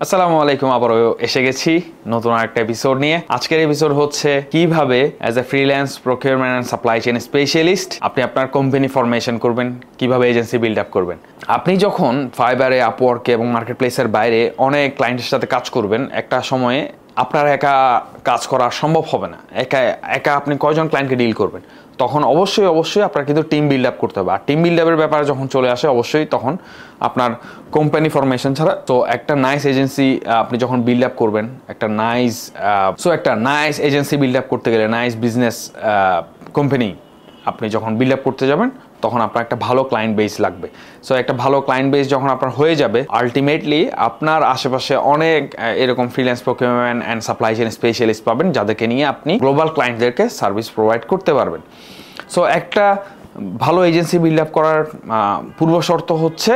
আসসালামু আলাইকুম, আবারও এসে গেছি নতুন একটা এপিসোড নিয়ে। আজকের এপিসোড হচ্ছে কিভাবে as a freelance procurement and supply chain specialist আপনি আপনার কোম্পানি ফরমেশন করবেন, কিভাবে এজেন্সি বিল্ড আপ করবেন। আপনি যখন ফাইবারে, আপওয়ার্কে এবং মার্কেট প্লেসের বাইরে অনেক ক্লায়েন্টের সাথে কাজ করবেন, একটা সময়ে আপনার একা কাজ করা সম্ভব হবে না। একা আপনি কয়জন ক্লায়েন্টকে ডিল করবেন? তখন অবশ্যই আপনার কিন্তু টিম বিল্ড আপ করতে হবে। আর টিম বিল্ড আপের ব্যাপারে যখন চলে আসে, অবশ্যই তখন আপনার কোম্পানি ফরমেশন ছাড়া তো একটা নাইস এজেন্সি আপনি যখন বিল্ড আপ করবেন, একটা নাইস এজেন্সি বিল্ড আপ করতে গেলে, নাইস বিজনেস কোম্পানি আপনি যখন বিল্ড আপ করতে যাবেন, তখন আপনার একটা ভালো ক্লায়েন্ট বেস লাগবে। সো একটা ভালো ক্লায়েন্ট বেস যখন আপনার হয়ে যাবে, আলটিমেটলি আপনার আশেপাশে অনেক এরকম freelance procurement and supply chain specialist পাবেন, যাদেরকে নিয়ে আপনি গ্লোবাল ক্লায়েন্টদেরকে সার্ভিস প্রোভাইড করতে পারবেন। সো একটা ভালো এজেন্সি বিল্ড আপ করার পূর্ব শর্ত হচ্ছে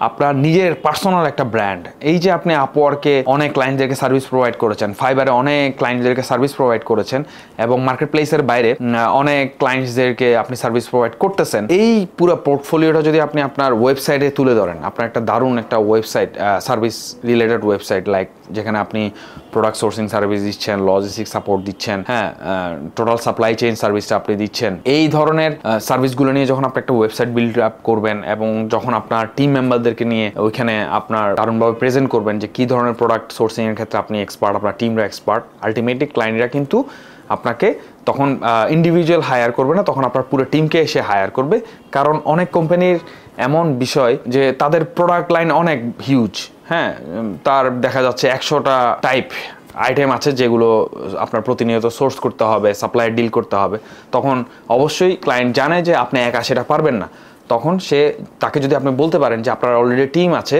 আপনার নিজের পার্সোনাল একটা ব্র্যান্ড। এই যে আপনি আপওয়ার্কে অনেক ক্লায়েন্টদেরকে সার্ভিস প্রোভাইড করেছেন, ফাইবারে অনেক ক্লায়েন্টদেরকে সার্ভিস প্রোভাইড করেছেন, এবং মার্কেট প্লেসের বাইরে অনেক ক্লায়েন্টসদেরকে আপনি সার্ভিস প্রোভাইড করতেছেন, এই পুরো পোর্টফোলিওটা যদি আপনি আপনার ওয়েবসাইটে তুলে ধরেন, আপনার একটা দারুণ একটা website, service related website, like যেখানে আপনি প্রোডাক্ট সোর্সিং সার্ভিস দিচ্ছেন, লজিস্টিক সাপোর্ট দিচ্ছেন, টোটাল সাপ্লাই চেইন সার্ভিসটা আপনি দিচ্ছেন, এই ধরনের সার্ভিসগুলো নিয়ে যখন আপনি একটা ওয়েবসাইট বিল্ড আপ করবেন, এবং যখন আপনার টিম মেম্বারদেরকে নিয়ে ওইখানে আপনার দারুণভাবে প্রেজেন্ট করবেন যে কী ধরনের প্রোডাক্ট সোর্সিং এর ক্ষেত্রে আপনি এক্সপার্ট, আপনার টিমরা এক্সপার্ট, আলটিমেটলি ক্লায়েন্টরা কিন্তু আপনাকে তখন ইন্ডিভিজুয়াল হায়ার করবে না, তখন আপনার পুরো টিমকে এসে হায়ার করবে। কারণ অনেক কোম্পানির এমন বিষয় যে তাদের প্রোডাক্ট লাইন অনেক হিউজ, তার দেখা যাচ্ছে 100টা টাইপ আইটেম আছে যেগুলো আপনার প্রতিনিয়ত সোর্স করতে হবে, সাপ্লাই ডিল করতে হবে। তখন অবশ্যই ক্লায়েন্ট জানে যে আপনি একা সেটা পারবেন না। তখন তাকে যদি আপনি বলতে পারেন যে আপনার অলরেডি টিম আছে,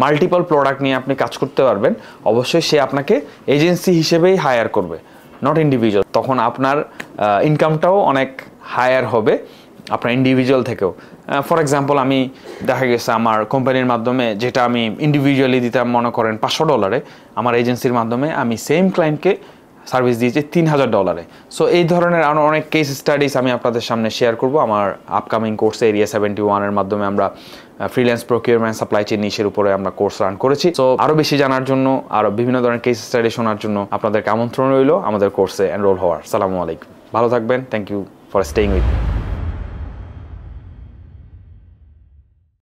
মাল্টিপল প্রোডাক্ট নিয়ে আপনি কাজ করতে পারবেন, অবশ্যই সে আপনাকে এজেন্সি হিসেবেই হায়ার করবে, নট ইন্ডিভিজুয়াল। তখন আপনার ইনকামটাও অনেক হায়ার হবে আপনার ইন্ডিভিজুয়াল থেকেও। ফর এক্সাম্পল, আমি দেখা গেছে আমার কোম্পানির মাধ্যমে যেটা আমি ইন্ডিভিজুয়ালি দিতাম মনে করেন $500, আমার এজেন্সির মাধ্যমে আমি সেম ক্লায়েন্টকে সার্ভিস দিয়েছি $3000। সো এই ধরনের আরও অনেক কেস স্টাডিজ আমি আপনাদের সামনে শেয়ার করব আমার আপকামিং কোর্সে। এরিয়া 71-এর মাধ্যমে আমরা ফ্রিল্যান্স প্রকিউরমেন্ট সাপ্লাই চেইন নিশের উপরে আমরা কোর্স রান করেছি। সো আরও বেশি জানার জন্য, আরও বিভিন্ন ধরনের কেস স্টাডি শোনার জন্য আপনাদেরকে আমন্ত্রণ রইল আমাদের কোর্সে এনরোল হওয়ার। সালামু আলাইকুম, ভালো থাকবেন। Thank you for staying with me.